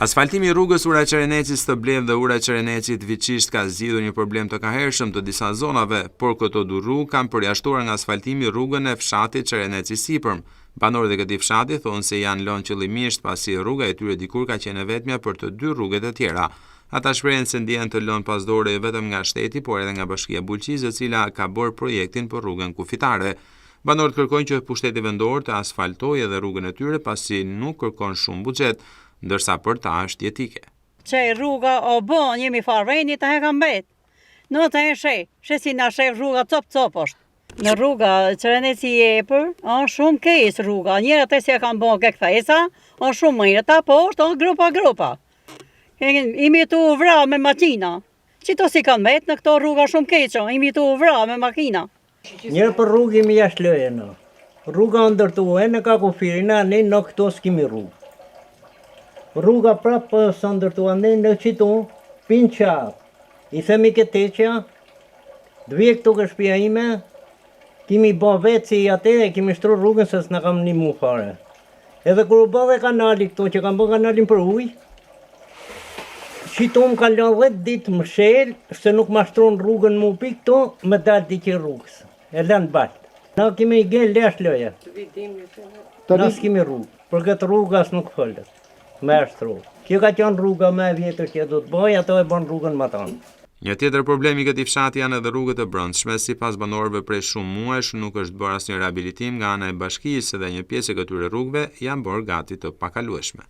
Asfaltimi i rrugës Ura Qereneci të Blev dhe Ura Qereneci Viçisht ka zgjidhur një problem të kahershëm të disa zonave, por këto dy rrugë kanë përjashtuar nga asfaltimi rrugën e fshatit Qereneci Sipërm. Banorët e këtij fshati thonë se janë lënë qëllimisht pasi rruga e tyre dikur ka qenë e vetmja për të dy rrugët e tjera. Ata shprehen se ndjen të lënë pasdore vetëm nga shteti, por edhe nga Bashkia Bulqizë, e cila ka bërë projektin për rrugën kufitare. Banorët kërkojnë që pushteti vendor të asfaltojë edhe rrugën e tyre pasi nuk kërkon shumë buxhet, ndërsa për ta është jetike. Që rruga o bën, jemi farveni të heka mbet. Në të e si na shef rruga cop është. Në rruga Qereneci Epër, është shumë keq rruga. Njëra të si e kanë bën këkthesa, është shumë mirë, po është grupa. Imi tu vra me makina. Qito si kanë mbet në këto rruga shumë keq, imi tu vra me makina. Njërë për rrugë imi jashtë lëje në. Rruga ndërtuhe në ka kufirina, ne në këto s'kimi rrugë. Rruga prapë së ndërtua ne në qitu, pinë qarë. I themi këtë teqja, dvije këtu kë shpia ime, kimi bo vetë si atë e kimi shtru rrugën se s'na kam një mu fare. Edhe kër u bëve kanali këtu, që kam bë kanalin për ujë, qitu më ka lënë 10 ditë më shelë, se nuk ma shtru në rrugën mu pi këtu, me dalë diki rrugës. E lënë balë. Na kimi i gellë lesh loja. Na s'kimi rrugë, për këtë rrugë as nuk fëllët. Me ashtru. Kjo ka qenë rruga me vjetër që do të bëj, ato e bën rrugën më tonë. Një tjetër problem i këtij fshati janë edhe rrugët e brendshme, sipas banorëve prej shumë muajsh nuk është bërë asnjë rehabilitim nga ana e bashkisë dhe një pjesë e këtyre rrugëve janë bërë gati të pakalueshme.